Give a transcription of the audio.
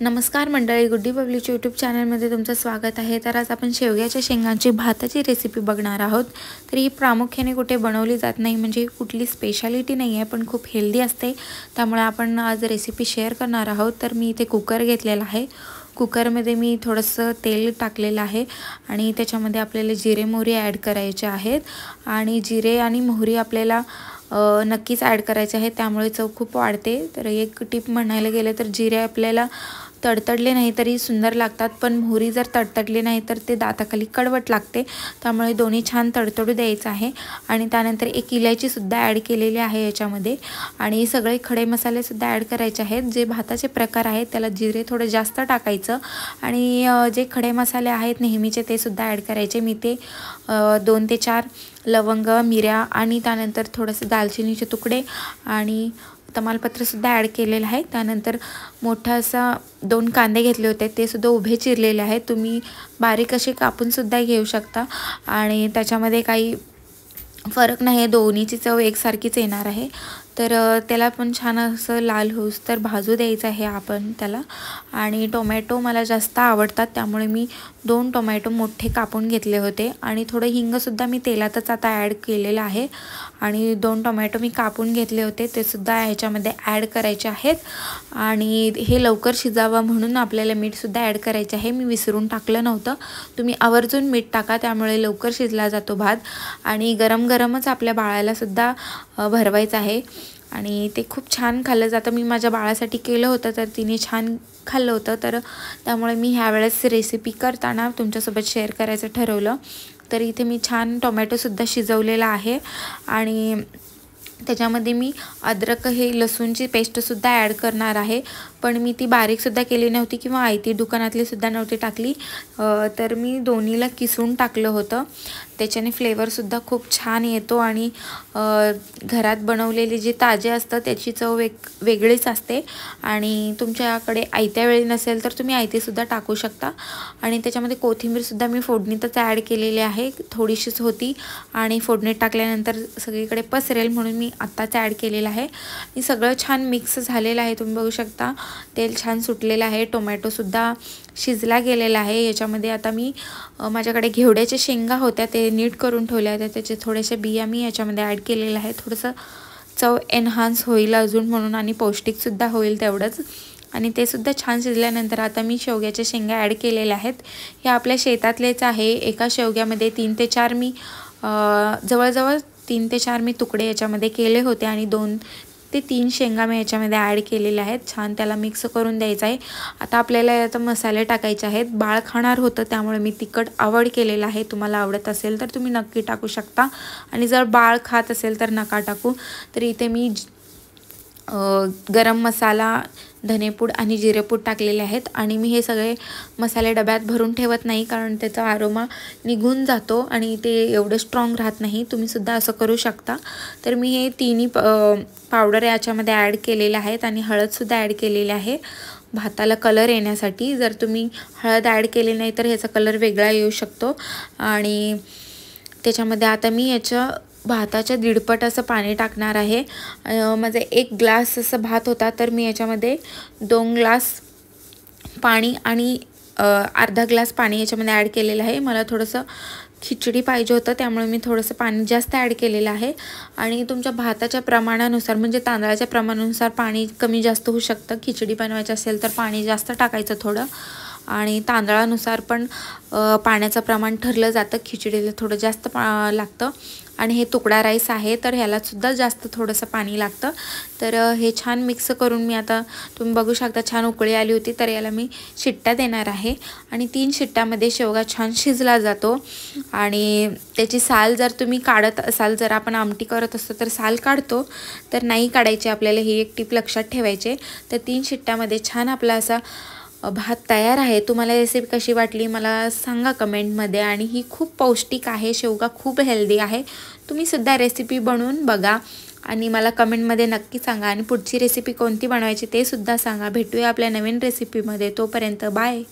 नमस्कार मंडळी, गुड्डी पब्लिकच्या यूट्यूब चॅनलमध्ये तुमचं स्वागत आहे। तर आज आपण शेवग्याच्या शेंगांची भाताची रेसिपी बघणार आहोत। तर ही प्रामुख्याने कुठे बनवली जात नाही, म्हणजे कुठली स्पेशालिटी नाही आहे, पण खूप हेल्दी असते, त्यामुळे आपण आज रेसिपी शेअर करणार आहोत। तर मी इथे कुकर घेतलेला आहे। कुकरमध्ये मी थोडंसं तेल टाकलेलं आहे आणि त्याच्यामध्ये आपल्याला जिरे मोहरी ॲड करायचे आहेत आणि जिरे आणि मोहरी आपल्याला नक्कीच ॲड करायचे आहे, त्यामुळे चव खूप वाढते। तर एक टिप म्हणायला गेलं तर जिरे आपल्याला तडतडले नाही तरी सुंदर लागतात, पण मोहरी जर तडतडली नाही तर ते दाताखाली कडवट लागते, त्यामुळे दोन्ही छान तडतडू द्यायचं आहे। आणि त्यानंतर एक इलायची सुद्धा ॲड केलेली आहे याच्यामध्ये आणि सगळे खडे मसाले सुद्धा ॲड करायचे आहेत। जे भाताचे प्रकार आहेत त्याला जिरे थोडं जास्त टाकायचं आणि जे खडे मसाले आहेत नेहमीचे ते सुद्धा ॲड करायचे। मी ते 2 ते 4 लवंग, मिऱ्या आणि त्यानंतर थोडंसं दालचिनीचे तुकडे आणि तमालपत्र सुद्धा ॲड केलेलं आहे। त्यानंतर मोठा असा 2 कांदे घेतले होते, ते सुद्धा उभे चिरलेले आहेत। तुम्ही बारीक असे कापून सुद्धा घेऊ शकता आणि त्याच्यामध्ये काही फरक नाही आहे, दोन्हीची चव एकसारखीच येणार आहे। तर त्याला पण छान असं लाल होऊस तर भाजू द्यायचं आहे आपण त्याला। आणि टोमॅटो मला जास्त आवडतात, त्यामुळे मी 2 टोमॅटो मोठे कापून घेतले होते आणि थोडं हिंगसुद्धा मी तेलातच आता ॲड केलेलं आहे आणि 2 टोमॅटो मी कापून घेतले होते ते सुद्धा ह्याच्यामध्ये ॲड करायचे आहेत। आणि हे लवकर शिजावं म्हणून आपल्याला मीठसुद्धा ॲड करायचं आहे, मी विसरून टाकलं नव्हतं। तुम्ही आवर्जून मीठ टाका, त्यामुळे लवकर शिजला जातो भात आणि गरम गरमच आपल्या बाळाला सुद्धा भरवायचं आहे आणि ते खूप छान खाल्लं जातं। मी माझ्या बाळासाठी केलं होतं तर तिने छान खाल्लं होतं, तर त्यामुळे मी ह्यावेळेस रेसिपी करताना तुमच्यासोबत शेअर करायचं ठरवलं। तर इथे मी छान टोमॅटोसुद्धा शिजवलेला आहे आणि त्याच्यामध्ये मी अद्रक हे लसूणची पेस्टसुद्धा ॲड करणार आहे, पण मी ती बारीकसुद्धा केली नव्हती किंवा आयती दुकानातली सुद्धा नव्हती टाकली, तर मी दोन्हीला किसून टाकलं होतं। त्याच्याने फ्लेवरसुद्धा खूप छान येतो आणि घरात बनवलेले जे ताजे असतं त्याची चव वेगळीच असते। आणि तुमच्याकडे आयत्या वेळी नसेल तर तुम्ही आयतेसुद्धा टाकू शकता। आणि त्याच्यामध्ये कोथिंबीरसुद्धा मी फोडणीतच ॲड केलेली आहे, थोडीशीच होती आणि फोडणीत टाकल्यानंतर सगळीकडे पसरेल म्हणून मी आत्ताच ॲड केलेलं आहे। आणि सगळं छान मिक्स झालेलं आहे, तुम्ही बघू शकता तेल छान सुटलेलं आहे, टोमॅटोसुद्धा शिजला गेलेला आहे। याच्यामध्ये आता मी माझ्याकडे घेवड्याच्या शेंगा होत्या, ते नीट करून ठेवल्या होत्या, त्याचे थोडेसे बिया मी याच्यामध्ये ॲड केलेलं आहे, थोडंसं चव एनहान्स होईल अजून म्हणून आणि पौष्टिकसुद्धा होईल तेवढंच। आणि ते सुद्धा छान शिजल्यानंतर आता मी शेवग्याच्या शेंगा ॲड केलेल्या आहेत। हे आपल्या शेतातलेच आहे, एका शेवग्यामध्ये 3 ते 4 मी जवळजवळ 3 ते 4 मी तुकडे याच्यामध्ये केले होते आणि 2 ते 3 शेंगा मी याच्यामध्ये ॲड केलेल्या आहेत। छान त्याला मिक्स करून द्यायचं आहे। आता आपल्याला यात मसाले टाकायचे आहेत। बाळ खाणार होतं त्यामुळे मी तिखट अवॉइड केलेलं आहे, तुम्हाला आवडत असेल तर तुम्ही नक्की टाकू शकता आणि जर बाळ खात असेल तर नका टाकू। तर इथे मी गरम मसाला, धनेपूड आणि जिरेपूड टाकलेले आहेत आणि मी हे सगळे मसाले डब्यात भरून ठेवत नाही, कारण त्याचा आरोमा निघून जातो आणि ते एवढं स्ट्रॉंग राहत नाही, तुम्हीसुद्धा असं करू शकता। तर मी हे तिन्ही पावडर याच्यामध्ये ॲड केलेले आहेत आणि हळदसुद्धा ॲड केलेली आहे भाताला कलर येण्यासाठी। जर तुम्ही हळद ॲड केली नाही तर ह्याचा कलर वेगळा येऊ शकतो। आणि त्याच्यामध्ये आता मी याच्या भाताच्या दीडपट असं पाणी टाकणार आहे। माझा 1 ग्लास असं भात होता, तर मी याच्यामध्ये 2 ग्लास पाणी आणि अर्धा ग्लास पाणी याच्यामध्ये ॲड केलेलं आहे। मला थोडंसं खिचडी पाहिजे होतं, त्यामुळे मी थोडंसं पाणी जास्त ॲड केलेलं आहे। आणि तुमच्या भाताच्या प्रमाणानुसार, म्हणजे तांदळाच्या प्रमाणानुसार पाणी कमी जास्त होऊ शकतं। खिचडी बनवायची असेल तर पाणी जास्त टाकायचं थोडं, आणि तांदळानुसार पण पाण्याचं प्रमाण ठरलं जातं, खिचडीला थोडं जास्त लागतं। आणि हे तुकडा राईस आहे तर ह्यालासुद्धा जास्त थोडंसं पाणी लागतं। तर हे छान मिक्स करून मी आता, तुम्ही बघू शकता छान उकळी आली होती, तर याला मी शिट्ट्या देणार आहे आणि 3 शिट्ट्यामध्ये शेवगा छान शिजला जातो। आणि त्याची साल जर तुम्ही काढत असाल, जर आपण आमटी करत असतो तर साल काढतो, तर नाही काढायची आपल्याला, ही एक टिप लक्षात ठेवायची। तर 3 शिट्ट्यामध्ये छान आपला असा भात तयार आहे। तुम्हाला रेसिपी कशी वाटली मला सांगा कमेंटमध्ये। आणि ही खूप पौष्टिक आहे, शेवगा खूप हेल्दी आहे, तुम्ही सुद्धा रेसिपी बनवून बघा आणि मला कमेंटमध्ये नक्की सांगा। आणि पुढची रेसिपी कोणती बनवायची ते सुद्धा सांगा। भेटूया आपल्या नवीन रेसिपीमध्ये, तोपर्यंत बाय।